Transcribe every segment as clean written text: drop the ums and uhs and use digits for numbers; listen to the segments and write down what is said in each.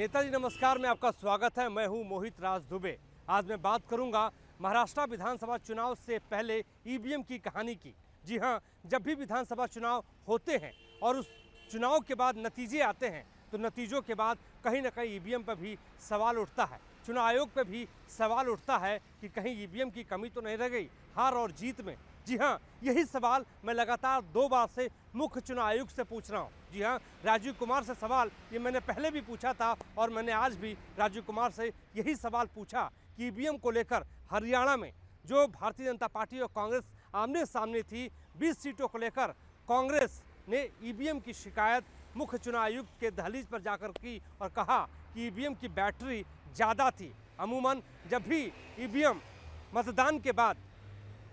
नेताजी नमस्कार में आपका स्वागत है। मैं हूं मोहित राज दुबे। आज मैं बात करूंगा महाराष्ट्र विधानसभा चुनाव से पहले ईवीएम की कहानी की। जी हां, जब भी विधानसभा चुनाव होते हैं और उस चुनाव के बाद नतीजे आते हैं तो नतीजों के बाद कहीं ना कहीं ईवीएम पर भी सवाल उठता है। चुनाव आयोग पर भी सवाल उठता है कि कहीं ईवीएम की कमी तो नहीं रह गई हार और जीत में। जी हाँ, यही सवाल मैं लगातार 2 बार से मुख्य चुनाव आयुक्त से पूछ रहा हूँ। जी हाँ, राजीव कुमार से सवाल ये मैंने पहले भी पूछा था और मैंने आज भी राजीव कुमार से यही सवाल पूछा कि ईवीएम को लेकर हरियाणा में जो भारतीय जनता पार्टी और कांग्रेस आमने सामने थी, 20 सीटों को लेकर कांग्रेस ने ईवीएम की शिकायत मुख्य चुनाव आयुक्त के दहलीज पर जाकर की और कहा कि ईवीएम की बैटरी ज़्यादा थी। अमूमन जब भी ईवीएम मतदान के बाद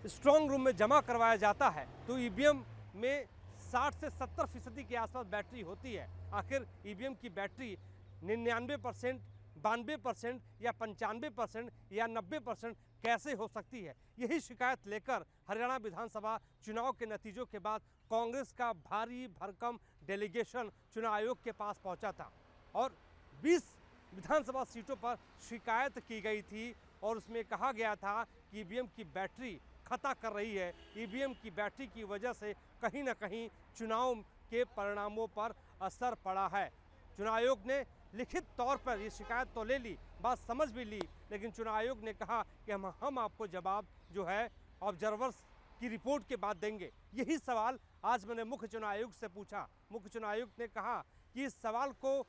स्ट्रॉन्ग रूम में जमा करवाया जाता है तो ईवीएम में 60 से 70% के आसपास बैटरी होती है। आखिर ईवीएम की बैटरी 99%, 92% या 95% या 90% कैसे हो सकती है? यही शिकायत लेकर हरियाणा विधानसभा चुनाव के नतीजों के बाद कांग्रेस का भारी भरकम डेलीगेशन चुनाव आयोग के पास पहुंचा था और 20 विधानसभा सीटों पर शिकायत की गई थी और उसमें कहा गया था कि ईवीएम की बैटरी खता कर रही है। ईवीएम की बैटरी की वजह से कहीं ना कहीं चुनाव के परिणामों पर असर पड़ा है। चुनाव आयोग ने लिखित तौर पर ये शिकायत तो ले ली, बात समझ भी ली, लेकिन चुनाव आयोग ने कहा कि हम आपको जवाब जो है ऑब्जर्वर्स की रिपोर्ट के बाद देंगे। यही सवाल आज मैंने मुख्य चुनाव आयुक्त से पूछा। मुख्य चुनाव आयुक्त ने कहा कि इस सवाल को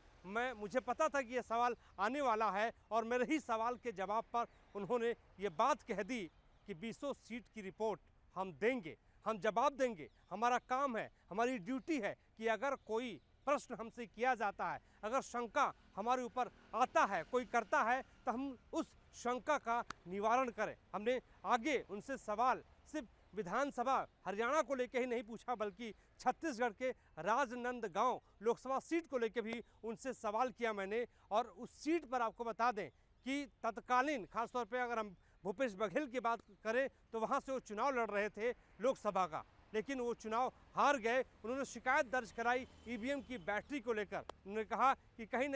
मुझे पता था कि यह सवाल आने वाला है और मेरे ही सवाल के जवाब पर उन्होंने ये बात कह दी कि 20 सीट की रिपोर्ट हम देंगे, हम जवाब देंगे। हमारा काम है, हमारी ड्यूटी है कि अगर कोई प्रश्न हमसे किया जाता है, अगर शंका हमारे ऊपर आता है, कोई करता है, तो हम उस शंका का निवारण करें। हमने आगे उनसे सवाल सिर्फ विधानसभा हरियाणा को लेकर ही नहीं पूछा, बल्कि छत्तीसगढ़ के राजनांदगांव लोकसभा सीट को लेकर भी उनसे सवाल किया मैंने। और उस सीट पर आपको बता दें कि तत्कालीन खासतौर पे अगर हम भूपेश बघेल की बात करें तो वहाँ से वो चुनाव लड़ रहे थे लोकसभा का, लेकिन वो चुनाव हार गए। उन्होंने शिकायत दर्ज कराई ईवीएम की बैटरी को लेकर। उन्होंने कहा कि कहीं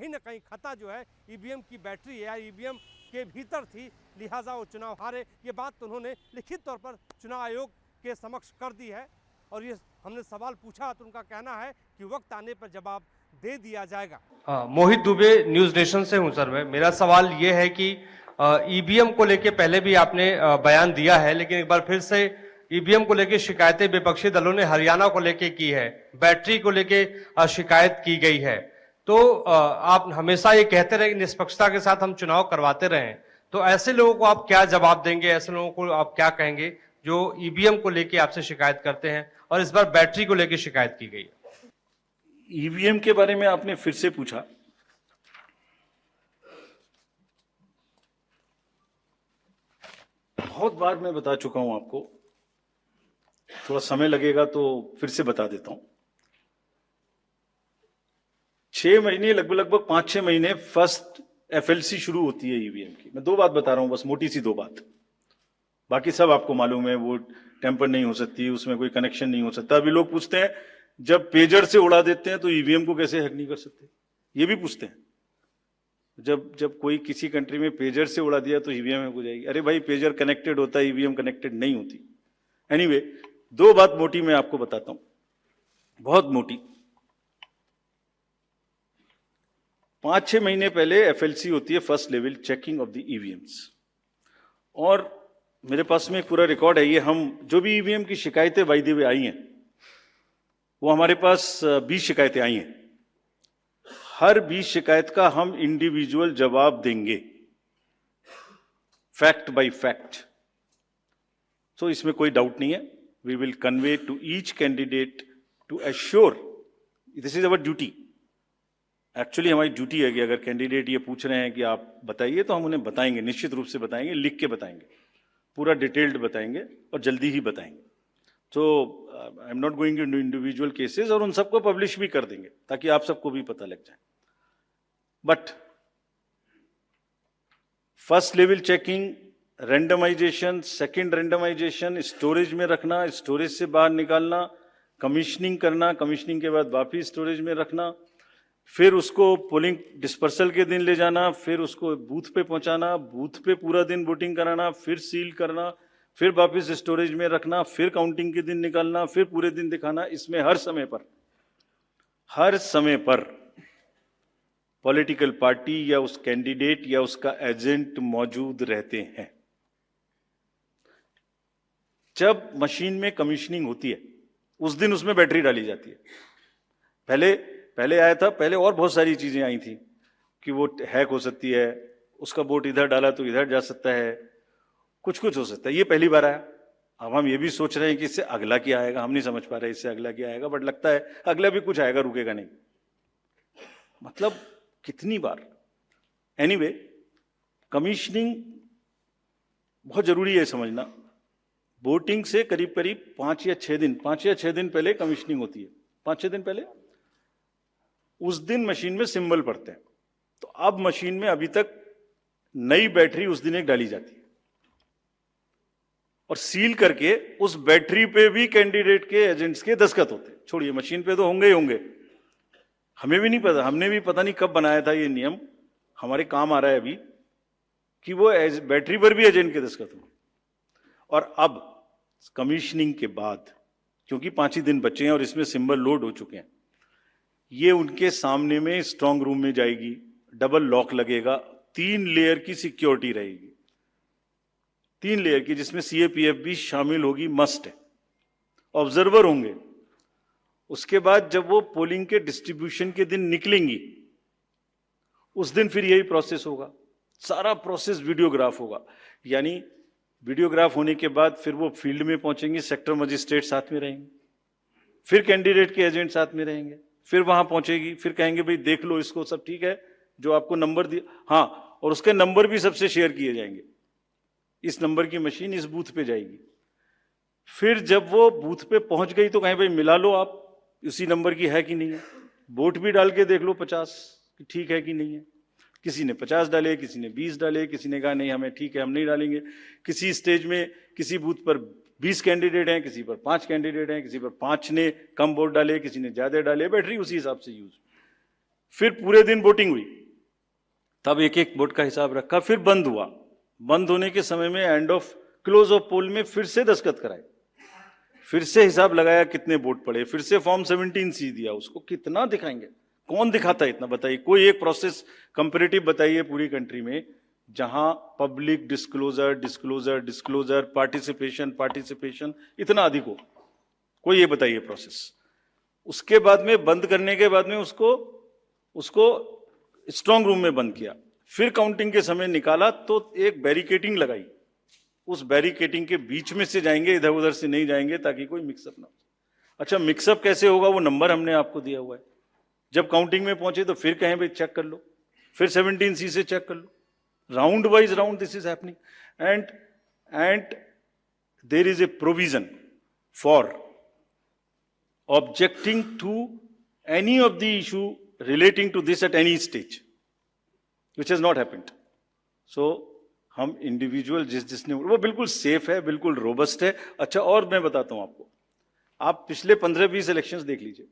ना कहीं खता जो है ईवीएम की बैटरी या ईवीएम के भीतर थी, लिहाजा वो चुनाव हारे। ये बात तो उन्होंने लिखित तौर पर चुनाव आयोग के समक्ष कर दी है और ये हमने सवाल पूछा तो उनका कहना है कि वक्त आने पर जवाब दे दिया जाएगा। मोहित दुबे, न्यूज नेशन से हूं सर। मेरा सवाल ये है कि ईवीएम को लेके पहले भी आपने बयान दिया है, लेकिन एक बार फिर से ईवीएम को लेके शिकायतें विपक्षी दलों ने हरियाणा को लेके की है, बैटरी को लेके शिकायत की गई है। तो आप हमेशा ये कहते रहे कि निष्पक्षता के साथ हम चुनाव करवाते रहे, तो ऐसे लोगों को आप क्या जवाब देंगे? ऐसे लोगों को आप क्या कहेंगे जो ईवीएम को लेके आपसे शिकायत करते हैं और इस बार बैटरी को लेके शिकायत की गई? ईवीएम के बारे में आपने फिर से पूछा। बहुत बार मैं बता चुका हूं आपको, थोड़ा समय लगेगा तो फिर से बता देता हूं। 6 महीने लगभग 5-6 महीने फर्स्ट एफएलसी शुरू होती है ईवीएम की। मैं 2 बात बता रहा हूं, बस मोटी सी 2 बात, बाकी सब आपको मालूम है। वो टेम्पर नहीं हो सकती, उसमें कोई कनेक्शन नहीं हो सकता। अभी लोग पूछते हैं जब पेजर से उड़ा देते हैं तो ईवीएम को कैसे हैक नहीं कर सकते, ये भी पूछते हैं। जब कोई किसी कंट्री में पेजर से उड़ा दिया तो ईवीएम हैक हो जाएगी। अरे भाई, पेजर कनेक्टेड होता है, ईवीएम कनेक्टेड नहीं होती। एनीवे, 2 बात मोटी मैं आपको बताता हूं, बहुत मोटी। 5-6 महीने पहले एफएलसी होती है, first level checking of the EVMs, और मेरे पास में एक पूरा रिकॉर्ड है। ये हम जो भी ईवीएम की शिकायतें बाय द वे आई हैं, वो हमारे पास 20 शिकायतें आई हैं। हर 20 शिकायत का हम इंडिविजुअल जवाब देंगे, फैक्ट बाय फैक्ट। सो इसमें कोई डाउट नहीं है। We will convey to each candidate to assure, this is our duty. Actually हमारी ड्यूटी है कि अगर कैंडिडेट ये पूछ रहे हैं कि आप बताइए, तो हम उन्हें बताएंगे, निश्चित रूप से बताएंगे, लिख के बताएंगे, पूरा डिटेल्ड बताएंगे और जल्दी ही बताएंगे। तो I am not going into individual cases, और उन सबको पब्लिश भी कर देंगे ताकि आप सबको भी पता लग जाए। But first level checking, randomization, second randomization, storage में रखना, स्टोरेज से बाहर निकालना, कमीशनिंग करना, कमीशनिंग के बाद वापिस स्टोरेज में रखना, फिर उसको पोलिंग डिस्पर्सल के दिन ले जाना, फिर उसको बूथ पे पहुंचाना, बूथ पे पूरा दिन वोटिंग कराना, फिर सील करना, फिर वापस स्टोरेज में रखना, फिर काउंटिंग के दिन निकालना, फिर पूरे दिन दिखाना। इसमें हर समय पर पॉलिटिकल पार्टी या उस कैंडिडेट या उसका एजेंट मौजूद रहते हैं। जब मशीन में कमीशनिंग होती है उस दिन उसमें बैटरी डाली जाती है। पहले आया था, पहले और बहुत सारी चीजें आई थी कि वो हैक हो सकती है, उसका वोट इधर डाला तो इधर जा सकता है, कुछ हो सकता है। ये पहली बार आया। अब हम ये भी सोच रहे हैं कि इससे अगला क्या आएगा, हम नहीं समझ पा रहे इससे अगला क्या आएगा, बट लगता है अगला भी कुछ आएगा, रुकेगा नहीं। मतलब कितनी बार। एनीवे, कमीशनिंग बहुत जरूरी है समझना। वोटिंग से करीब 5 या 6 दिन पहले कमीशनिंग होती है। 5-6 दिन पहले उस दिन मशीन में सिंबल पड़ते हैं। तो अब मशीन में अभी तक नई बैटरी उस दिन एक डाली जाती है और सील करके उस बैटरी पे भी कैंडिडेट के एजेंट्स के दस्तखत होते हैं। छोड़िए, मशीन पे तो होंगे ही होंगे। हमें भी नहीं पता, हमने भी पता नहीं कब बनाया था ये नियम, हमारे काम आ रहा है अभी कि वो बैटरी पर भी एजेंट के दस्तखत होंगे। और अब कमीशनिंग के बाद, क्योंकि 5 ही दिन बचे हैं और इसमें सिंबल लोड हो चुके हैं, ये उनके सामने में स्ट्रांग रूम में जाएगी, डबल लॉक लगेगा, 3 लेयर की सिक्योरिटी रहेगी, 3 लेयर की, जिसमें सीएपीएफ भी शामिल होगी, मस्ट है। ऑब्जर्वर होंगे। उसके बाद जब वो पोलिंग के डिस्ट्रीब्यूशन के दिन निकलेंगी, उस दिन फिर यही प्रोसेस होगा। सारा प्रोसेस वीडियोग्राफ होगा। यानी वीडियोग्राफ होने के बाद फिर वो फील्ड में पहुंचेंगे, सेक्टर मजिस्ट्रेट साथ में रहेंगे, फिर कैंडिडेट के एजेंट साथ में रहेंगे, फिर वहां पहुंचेगी, फिर कहेंगे भाई देख लो इसको, सब ठीक है, जो आपको नंबर दिया, हाँ, और उसके नंबर भी सबसे शेयर किए जाएंगे। इस नंबर की मशीन इस बूथ पे जाएगी। फिर जब वो बूथ पे पहुंच गई तो कहें भाई मिला लो आप, उसी नंबर की है कि नहीं है। वोट भी डाल के देख लो 50 कि ठीक है कि नहीं है। किसी ने 50 डाले, किसी ने 20 डाले, किसी ने कहा नहीं हमें ठीक है, हम नहीं डालेंगे। किसी स्टेज में किसी बूथ पर 20 कैंडिडेट हैं, किसी पर 5 कैंडिडेट हैं, किसी पर 5 ने कम वोट डाले, किसी ने ज्यादा डाले, बैटरी उसी हिसाब से यूज। फिर पूरे दिन वोटिंग हुई, तब एक एक वोट का हिसाब रखा, फिर बंद हुआ। बंद होने के समय में क्लोज ऑफ पोल में फिर से दस्तखत कराए, फिर से हिसाब लगाया कितने वोट पड़े, फिर से फॉर्म 17C दिया। उसको कितना दिखाएंगे, कौन दिखाता है इतना, बताइए। कोई एक प्रोसेस कंपैरेटिव बताइए पूरी कंट्री में जहां पब्लिक डिस्क्लोजर, पार्टिसिपेशन इतना अधिक हो। कोई ये बताइए प्रोसेस। उसके बाद में बंद करने के बाद में उसको स्ट्रांग रूम में बंद किया, फिर काउंटिंग के समय निकाला तो एक बैरिकेडिंग लगाई। उस बैरिकेडिंग के बीच में से जाएंगे, इधर उधर से नहीं जाएंगे, ताकि कोई मिक्सअप ना हो। अच्छा, मिक्सअप कैसे होगा, वो नंबर हमने आपको दिया हुआ है। जब काउंटिंग में पहुंचे तो फिर कहें भाई चेक कर लो, फिर 17C से चेक कर लो। Round wise round this is happening, and there is a provision for objecting to any of the issue relating to this at any stage, which has not happened. So हम individual जिसने, वो बिल्कुल safe है, बिल्कुल robust है। अच्छा, और मैं बताता हूं आपको, आप पिछले 15-20 इलेक्शंस देख लीजिए,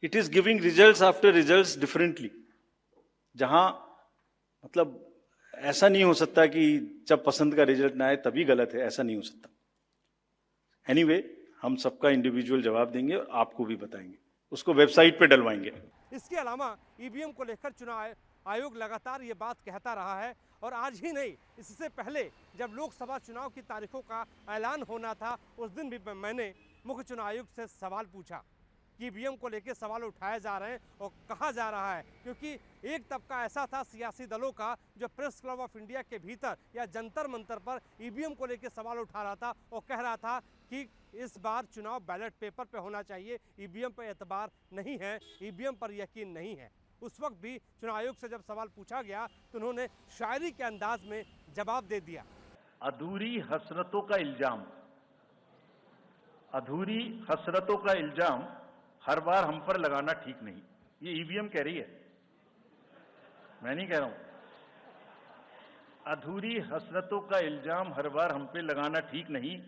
it is giving results after results differently. जहां मतलब ऐसा नहीं हो सकता कि जब पसंद का रिजल्ट ना आए तभी गलत है, ऐसा नहीं हो सकता। एनीवे, हम सबका इंडिविजुअल जवाब देंगे और आपको भी बताएंगे, उसको वेबसाइट पे डलवाएंगे। इसके अलावा ईवीएम को लेकर चुनाव आयोग लगातार ये बात कहता रहा है, और आज ही नहीं, इससे पहले जब लोकसभा चुनाव की तारीखों का ऐलान होना था, उस दिन भी मैंने मुख्य चुनाव आयुक्त से सवाल पूछा कि ईवीएम को लेकर सवाल उठाए जा रहे हैं और कहा जा रहा है, क्योंकि एक तबका ऐसा था सियासी दलों का जो प्रेस क्लब ऑफ इंडिया के भीतर या जंतर मंतर पर ईवीएम को लेकर सवाल उठा रहा था और कह रहा था कि इस बार चुनाव बैलेट पेपर पे होना चाहिए, ईवीएम पर एतबार नहीं है, ईवीएम पर यकीन नहीं है। उस वक्त भी चुनाव आयोग से जब सवाल पूछा गया तो उन्होंने शायरी के अंदाज में जवाब दे दिया। अधूरी हसरतों का इल्जाम, अधूरी हसरतों का इल्जाम हर बार हम पर लगाना ठीक नहीं। ये ईवीएम कह रही है, मैं नहीं कह रहा हूं। अधूरी हसरतों का इल्जाम हर बार हम पे लगाना ठीक नहीं,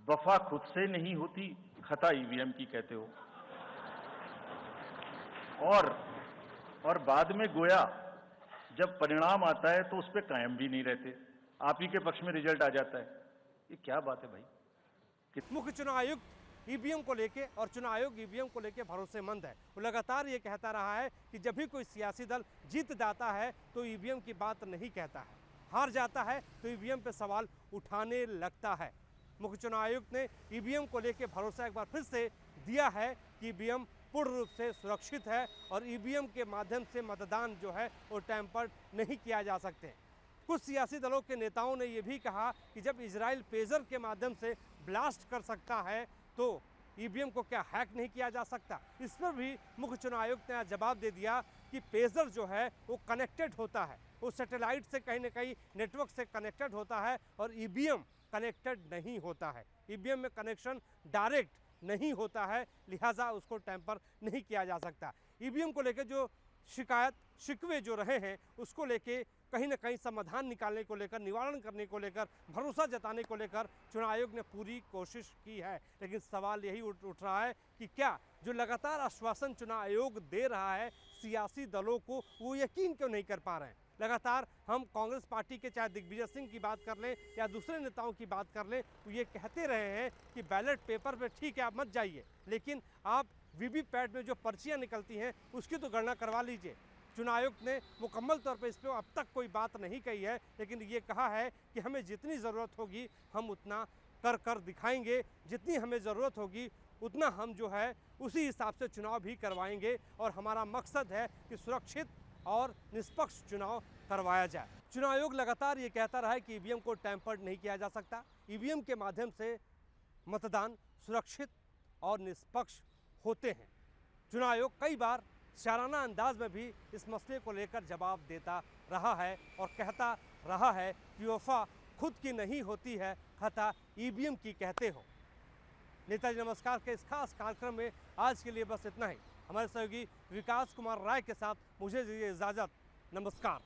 वफा खुद से नहीं होती, खता ईवीएम की कहते हो। और बाद में गोया जब परिणाम आता है तो उस पर कायम भी नहीं रहते, आप ही के पक्ष में रिजल्ट आ जाता है। ये क्या बात है भाई? मुख्य चुनाव आयुक्त ईवीएम को लेके और चुनाव आयोग ईवीएम को लेके भरोसेमंद है। वो लगातार ये कहता रहा है कि जब भी कोई सियासी दल जीत जाता है तो ईवीएम की बात नहीं कहता है, हार जाता है तो ईवीएम पे सवाल उठाने लगता है। मुख्य चुनाव आयुक्त ने ईवीएम को लेके भरोसा एक बार फिर से दिया है कि ईवीएम पूर्ण रूप से सुरक्षित है और ईवीएम के माध्यम से मतदान जो है वो टैंपर्ड नहीं किया जा सकते। कुछ सियासी दलों के नेताओं ने यह भी कहा कि जब इजराइल पेजर के माध्यम से ब्लास्ट कर सकता है तो ईवीएम को क्या हैक नहीं किया जा सकता। इस पर भी मुख्य चुनाव आयुक्त ने आज जवाब दे दिया कि पेजर जो है वो कनेक्टेड होता है, वो सैटेलाइट से कहीं ना कहीं नेटवर्क से कनेक्टेड होता है और ईवीएम कनेक्टेड नहीं होता है। ईवीएम में कनेक्शन डायरेक्ट नहीं होता है, लिहाजा उसको टैंपर नहीं किया जा सकता। ईवीएम को लेकर जो शिकायत शिकवे जो रहे हैं उसको लेके कहीं ना कहीं समाधान निकालने को लेकर, निवारण करने को लेकर, भरोसा जताने को लेकर चुनाव आयोग ने पूरी कोशिश की है। लेकिन सवाल यही उठ रहा है कि क्या जो लगातार आश्वासन चुनाव आयोग दे रहा है सियासी दलों को, वो यकीन क्यों नहीं कर पा रहे हैं। लगातार हम कांग्रेस पार्टी के चाहे दिग्विजय सिंह की बात कर लें या दूसरे नेताओं की बात कर लें, वो ये कहते रहे हैं कि बैलेट पेपर पे ठीक है आप मत जाइए, लेकिन आप वीवीपैट में जो पर्चियां निकलती हैं उसकी तो गणना करवा लीजिए। चुनाव आयोग ने मुकम्मल तौर पर इस पर अब तक कोई बात नहीं कही है, लेकिन ये कहा है कि हमें जितनी ज़रूरत होगी हम उतना कर दिखाएंगे, जितनी हमें ज़रूरत होगी उतना हम जो है उसी हिसाब से चुनाव भी करवाएंगे और हमारा मकसद है कि सुरक्षित और निष्पक्ष चुनाव करवाया जाए। चुनाव आयोग लगातार ये कहता रहा है कि ईवीएम को टैंपर्ड नहीं किया जा सकता, ईवीएम के माध्यम से मतदान सुरक्षित और निष्पक्ष होते हैं। चुनाव आयोग कई बार शाराना अंदाज में भी इस मसले को लेकर जवाब देता रहा है और कहता रहा है कि वफा खुद की नहीं होती है, खता ईवीएम की कहते हो। नेताजी नमस्कार के इस खास कार्यक्रम में आज के लिए बस इतना ही। हमारे सहयोगी विकास कुमार राय के साथ मुझे दीजिए इजाज़त। नमस्कार।